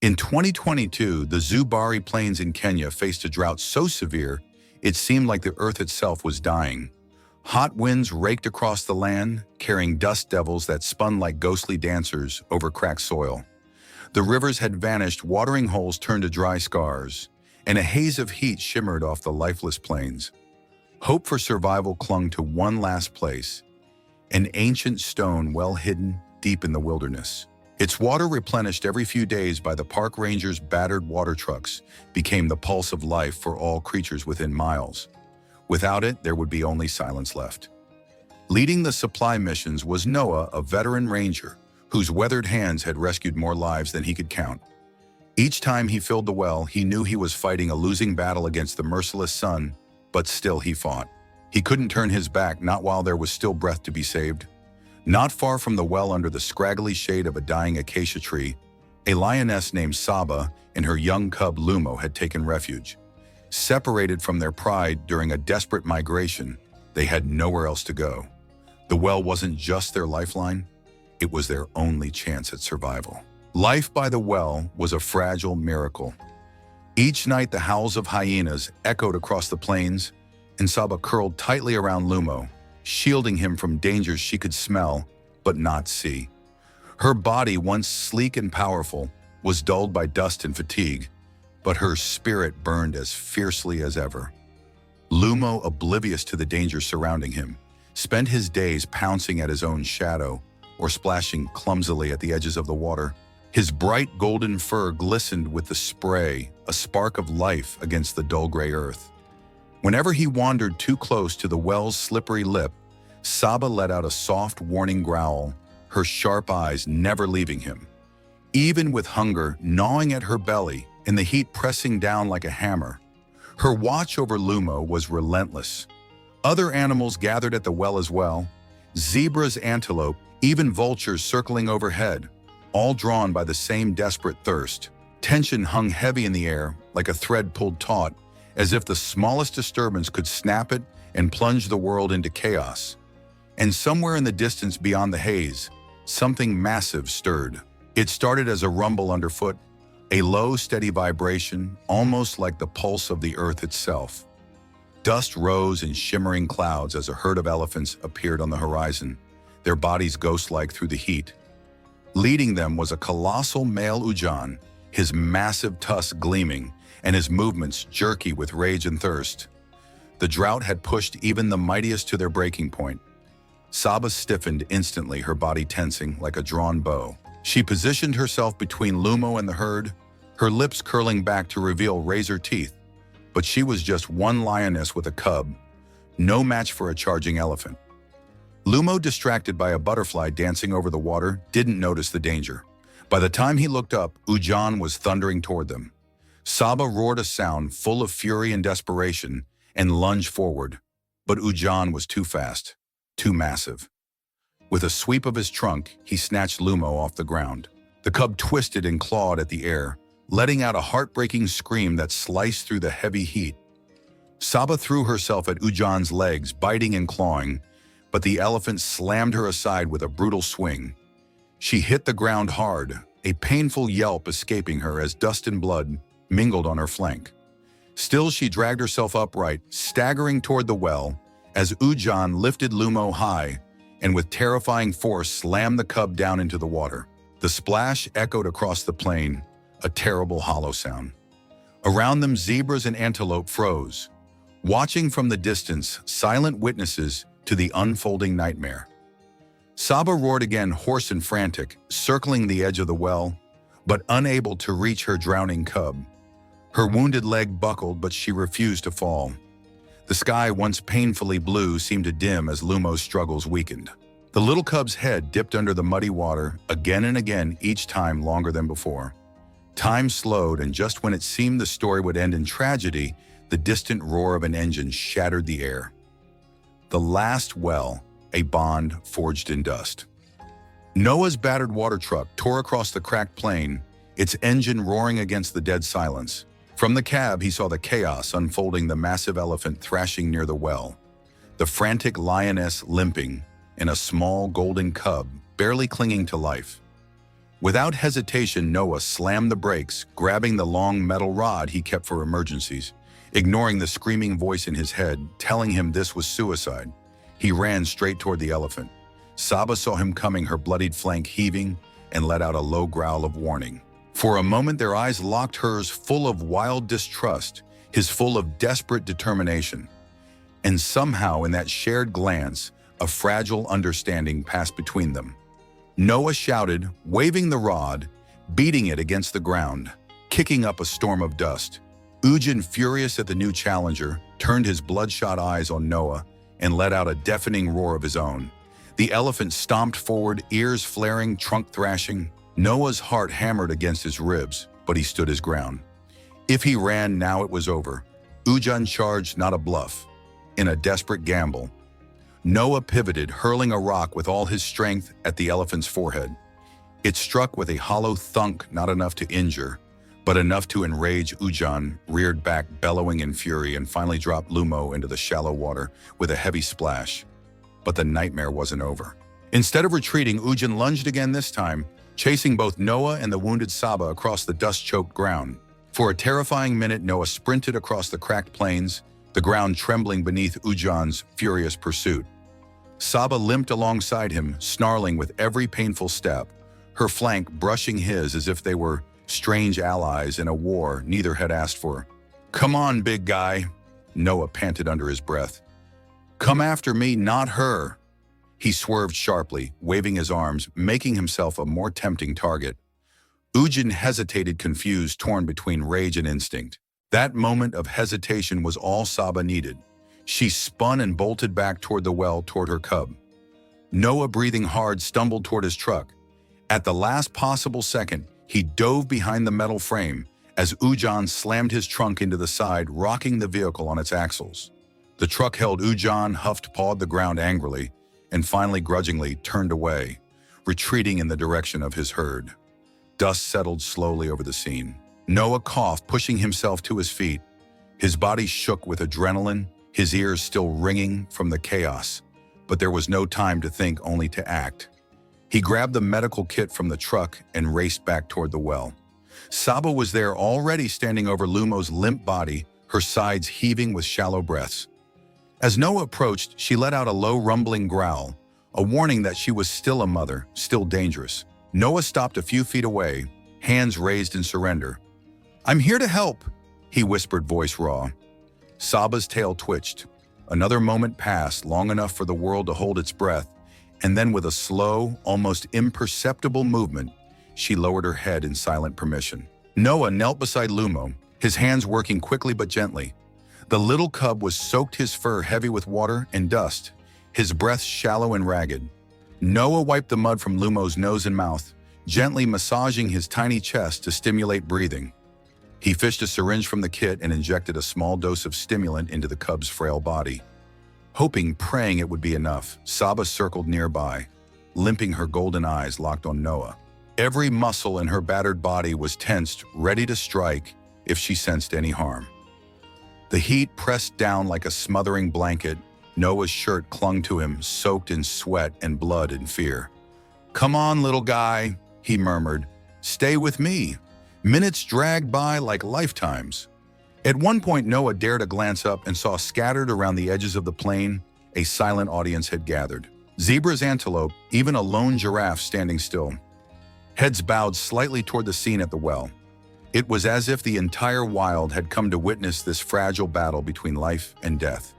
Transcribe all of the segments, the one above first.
In 2022, the Zubari Plains in Kenya faced a drought so severe it seemed like the earth itself was dying. Hot winds raked across the land, carrying dust devils that spun like ghostly dancers over cracked soil. The rivers had vanished, watering holes turned to dry scars, and a haze of heat shimmered off the lifeless plains. Hope for survival clung to one last place, an ancient stone well hidden deep in the wilderness. Its water, replenished every few days by the park rangers' battered water trucks, became the pulse of life for all creatures within miles. Without it, there would be only silence left. Leading the supply missions was Noah, a veteran ranger, whose weathered hands had rescued more lives than he could count. Each time he filled the well, he knew he was fighting a losing battle against the merciless sun, but still he fought. He couldn't turn his back, not while there was still breath to be saved. Not far from the well, under the scraggly shade of a dying acacia tree, a lioness named Saba and her young cub Lumo had taken refuge. Separated from their pride during a desperate migration, they had nowhere else to go. The well wasn't just their lifeline, it was their only chance at survival. Life by the well was a fragile miracle. Each night the howls of hyenas echoed across the plains, and Saba curled tightly around Lumo, shielding him from dangers she could smell but not see. Her body, once sleek and powerful, was dulled by dust and fatigue, but her spirit burned as fiercely as ever. Lumo, oblivious to the danger surrounding him, spent his days pouncing at his own shadow or splashing clumsily at the edges of the water. His bright golden fur glistened with the spray, a spark of life against the dull gray earth. Whenever he wandered too close to the well's slippery lip, Saba let out a soft, warning growl, her sharp eyes never leaving him. Even with hunger gnawing at her belly and the heat pressing down like a hammer, her watch over Lumo was relentless. Other animals gathered at the well as well, zebras, antelope, even vultures circling overhead, all drawn by the same desperate thirst. Tension hung heavy in the air, like a thread pulled taut, as if the smallest disturbance could snap it and plunge the world into chaos. And somewhere in the distance beyond the haze, something massive stirred. It started as a rumble underfoot, a low, steady vibration, almost like the pulse of the earth itself. Dust rose in shimmering clouds as a herd of elephants appeared on the horizon, their bodies ghost-like through the heat. Leading them was a colossal male Ujan, his massive tusks gleaming, and his movements jerky with rage and thirst. The drought had pushed even the mightiest to their breaking point. Saba stiffened instantly, her body tensing like a drawn bow. She positioned herself between Lumo and the herd, her lips curling back to reveal razor teeth. But she was just one lioness with a cub, no match for a charging elephant. Lumo, distracted by a butterfly dancing over the water, didn't notice the danger. By the time he looked up, Ujan was thundering toward them. Saba roared a sound full of fury and desperation and lunged forward, but Ujan was too fast, too massive. With a sweep of his trunk, he snatched Lumo off the ground. The cub twisted and clawed at the air, letting out a heartbreaking scream that sliced through the heavy heat. Saba threw herself at Ujan's legs, biting and clawing, but the elephant slammed her aside with a brutal swing. She hit the ground hard, a painful yelp escaping her as dust and blood mingled on her flank. Still, she dragged herself upright, staggering toward the well, as Ujan lifted Lumo high and with terrifying force slammed the cub down into the water. The splash echoed across the plain, a terrible hollow sound. Around them, zebras and antelope froze, watching from the distance, silent witnesses to the unfolding nightmare. Saba roared again, hoarse and frantic, circling the edge of the well, but unable to reach her drowning cub. Her wounded leg buckled, but she refused to fall. The sky, once painfully blue, seemed to dim as Lumo's struggles weakened. The little cub's head dipped under the muddy water again and again, each time longer than before. Time slowed, and just when it seemed the story would end in tragedy, the distant roar of an engine shattered the air. The last well, a bond forged in dust. Noah's battered water truck tore across the cracked plain, its engine roaring against the dead silence. From the cab, he saw the chaos unfolding, the massive elephant thrashing near the well, the frantic lioness limping, and a small golden cub barely clinging to life. Without hesitation, Noah slammed the brakes, grabbing the long metal rod he kept for emergencies. Ignoring the screaming voice in his head, telling him this was suicide, he ran straight toward the elephant. Saba saw him coming, her bloodied flank heaving, and let out a low growl of warning. For a moment, their eyes locked, hers full of wild distrust, his full of desperate determination. And somehow, in that shared glance, a fragile understanding passed between them. Noah shouted, waving the rod, beating it against the ground, kicking up a storm of dust. Ujin, furious at the new challenger, turned his bloodshot eyes on Noah and let out a deafening roar of his own. The elephant stomped forward, ears flaring, trunk thrashing. Noah's heart hammered against his ribs, but he stood his ground. If he ran, now it was over. Ujin charged, not a bluff. In a desperate gamble, Noah pivoted, hurling a rock with all his strength at the elephant's forehead. It struck with a hollow thunk, not enough to injure, but enough to enrage Ujin, reared back, bellowing in fury, and finally dropped Lumo into the shallow water with a heavy splash. But the nightmare wasn't over. Instead of retreating, Ujin lunged again, this time, chasing both Noah and the wounded Saba across the dust-choked ground. For a terrifying minute, Noah sprinted across the cracked plains, the ground trembling beneath Ujin's furious pursuit. Saba limped alongside him, snarling with every painful step, her flank brushing his as if they were strange allies in a war neither had asked for. "Come on, big guy," Noah panted under his breath. "Come after me, not her." He swerved sharply, waving his arms, making himself a more tempting target. Ujin hesitated, confused, torn between rage and instinct. That moment of hesitation was all Saba needed. She spun and bolted back toward the well, toward her cub. Noah, breathing hard, stumbled toward his truck. At the last possible second, he dove behind the metal frame as Ujin slammed his trunk into the side, rocking the vehicle on its axles. The truck held. Ujin huffed, pawed the ground angrily, and finally grudgingly turned away, retreating in the direction of his herd. Dust settled slowly over the scene. Noah coughed, pushing himself to his feet. His body shook with adrenaline, his ears still ringing from the chaos. But there was no time to think, only to act. He grabbed the medical kit from the truck and raced back toward the well. Saba was there, already standing over Lumo's limp body, her sides heaving with shallow breaths. As Noah approached, she let out a low rumbling growl, a warning that she was still a mother, still dangerous. Noah stopped a few feet away, hands raised in surrender. "I'm here to help," he whispered, voice raw. Saba's tail twitched. Another moment passed, long enough for the world to hold its breath, and then with a slow, almost imperceptible movement, she lowered her head in silent permission. Noah knelt beside Lumo, his hands working quickly but gently. The little cub was soaked, his fur heavy with water and dust, his breath shallow and ragged. Noah wiped the mud from Lumo's nose and mouth, gently massaging his tiny chest to stimulate breathing. He fished a syringe from the kit and injected a small dose of stimulant into the cub's frail body. Hoping, praying it would be enough, Saba circled nearby, limping, her golden eyes locked on Noah. Every muscle in her battered body was tensed, ready to strike if she sensed any harm. The heat pressed down like a smothering blanket. Noah's shirt clung to him, soaked in sweat and blood and fear. "Come on, little guy," he murmured. "Stay with me." Minutes dragged by like lifetimes. At one point, Noah dared a glance up and saw, scattered around the edges of the plain, a silent audience had gathered. Zebras, antelope, even a lone giraffe standing still. Heads bowed slightly toward the scene at the well. It was as if the entire wild had come to witness this fragile battle between life and death.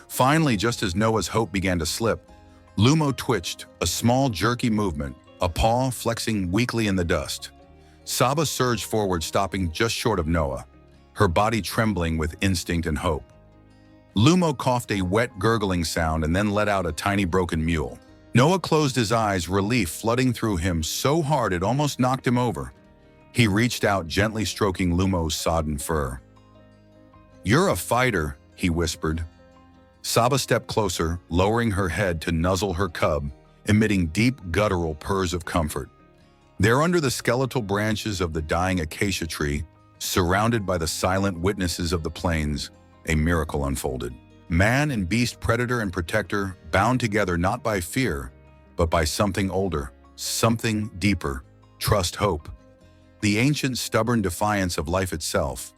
Finally, just as Noah's hope began to slip, Lumo twitched, a small jerky movement, a paw flexing weakly in the dust. Saba surged forward, stopping just short of Noah, her body trembling with instinct and hope. Lumo coughed a wet, gurgling sound and then let out a tiny broken mewl. Noah closed his eyes, relief flooding through him so hard it almost knocked him over. He reached out, gently stroking Lumo's sodden fur. "You're a fighter," he whispered. Saba stepped closer, lowering her head to nuzzle her cub, emitting deep, guttural purrs of comfort. There, under the skeletal branches of the dying acacia tree, surrounded by the silent witnesses of the plains, a miracle unfolded. Man and beast, predator and protector, bound together not by fear, but by something older, something deeper, trust hope, the ancient stubborn defiance of life itself.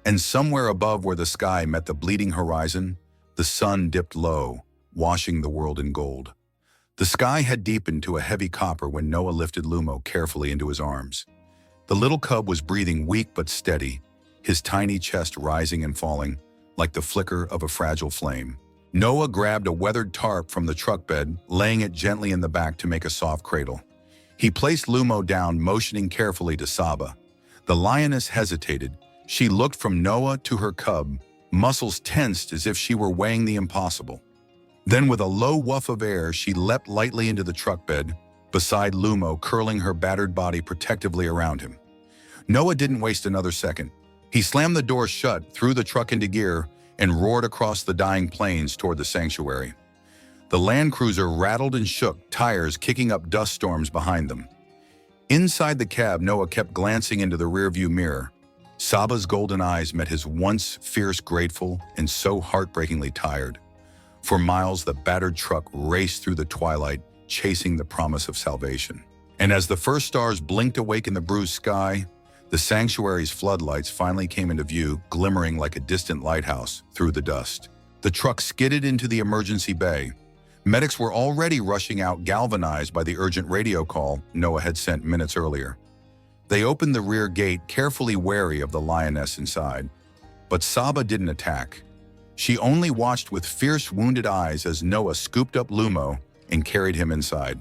And somewhere above where the sky met the bleeding horizon, the sun dipped low, washing the world in gold. The sky had deepened to a heavy copper when Noah lifted Lumo carefully into his arms. The little cub was breathing weak but steady, his tiny chest rising and falling, like the flicker of a fragile flame. Noah grabbed a weathered tarp from the truck bed, laying it gently in the back to make a soft cradle. He placed Lumo down, motioning carefully to Saba. The lioness hesitated. She looked from Noah to her cub, muscles tensed as if she were weighing the impossible. Then with a low woof of air, she leapt lightly into the truck bed, beside Lumo, curling her battered body protectively around him. Noah didn't waste another second. He slammed the door shut, threw the truck into gear, and roared across the dying plains toward the sanctuary. The Land Cruiser rattled and shook, tires kicking up dust storms behind them. Inside the cab, Noah kept glancing into the rearview mirror. Saba's golden eyes met his once fierce, grateful, and so heartbreakingly tired. For miles, the battered truck raced through the twilight, chasing the promise of salvation. And as the first stars blinked awake in the bruised sky, the sanctuary's floodlights finally came into view, glimmering like a distant lighthouse through the dust. The truck skidded into the emergency bay. Medics were already rushing out, galvanized by the urgent radio call Noah had sent minutes earlier. They opened the rear gate, carefully wary of the lioness inside. But Saba didn't attack. She only watched with fierce, wounded eyes as Noah scooped up Lumo and carried him inside.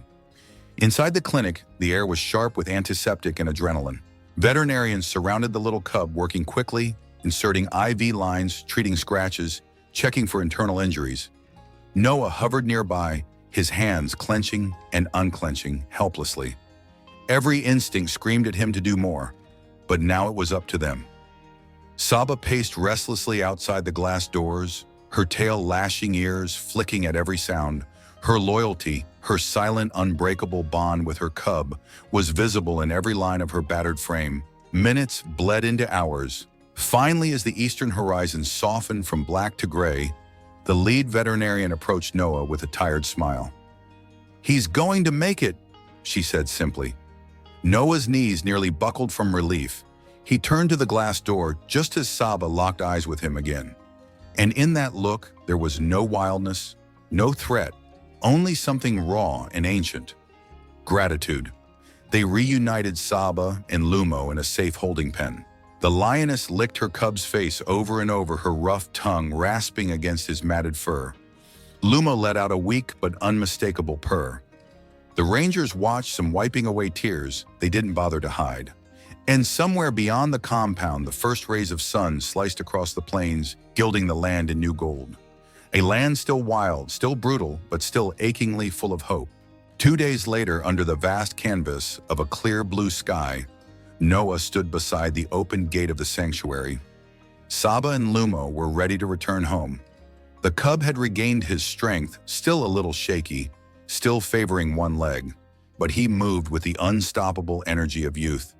Inside the clinic, the air was sharp with antiseptic and adrenaline. Veterinarians surrounded the little cub, working quickly, inserting IV lines, treating scratches, checking for internal injuries. Noah hovered nearby, his hands clenching and unclenching helplessly. Every instinct screamed at him to do more, but now it was up to them. Saba paced restlessly outside the glass doors, her tail lashing ears, flicking at every sound. Her loyalty, her silent, unbreakable bond with her cub, was visible in every line of her battered frame. Minutes bled into hours. Finally, as the eastern horizon softened from black to gray, the lead veterinarian approached Noah with a tired smile. "He's going to make it," she said simply. Noah's knees nearly buckled from relief. He turned to the glass door just as Saba locked eyes with him again. And in that look, there was no wildness, no threat, only something raw and ancient. Gratitude. They reunited Saba and Lumo in a safe holding pen. The lioness licked her cub's face over and over, her rough tongue rasping against his matted fur. Lumo let out a weak but unmistakable purr. The rangers watched, some wiping away tears they didn't bother to hide. And somewhere beyond the compound, the first rays of sun sliced across the plains, gilding the land in new gold. A land still wild, still brutal, but still achingly full of hope. 2 days later, under the vast canvas of a clear blue sky, Noah stood beside the open gate of the sanctuary. Saba and Lumo were ready to return home. The cub had regained his strength, still a little shaky, still favoring one leg, but he moved with the unstoppable energy of youth.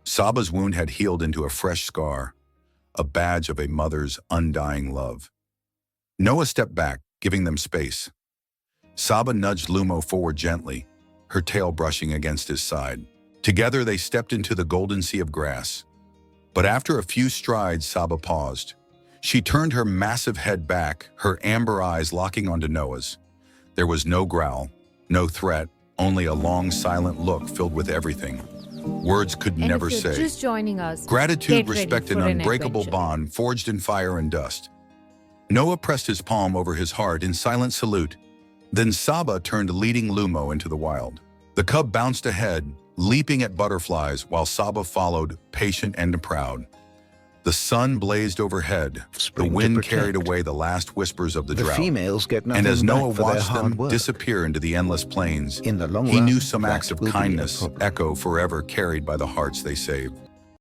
Saba's wound had healed into a fresh scar, a badge of a mother's undying love. Noah stepped back, giving them space. Saba nudged Lumo forward gently, her tail brushing against his side. Together they stepped into the golden sea of grass. But after a few strides, Saba paused. She turned her massive head back, her amber eyes locking onto Noah's. There was no growl, no threat, only a long, silent look filled with everything words could never say. Just joining us, gratitude, respect, and unbreakable bond forged in fire and dust. Noah pressed his palm over his heart in silent salute. Then Saba turned, leading Lumo into the wild. The cub bounced ahead, leaping at butterflies, while Saba followed, patient and proud. The sun blazed overhead. The wind carried away the last whispers of the drought. Females get and as Noah watched them work. disappear into the endless plains, In the long he run, knew some that acts of will be a kindness problem. echo forever, carried by the hearts they saved.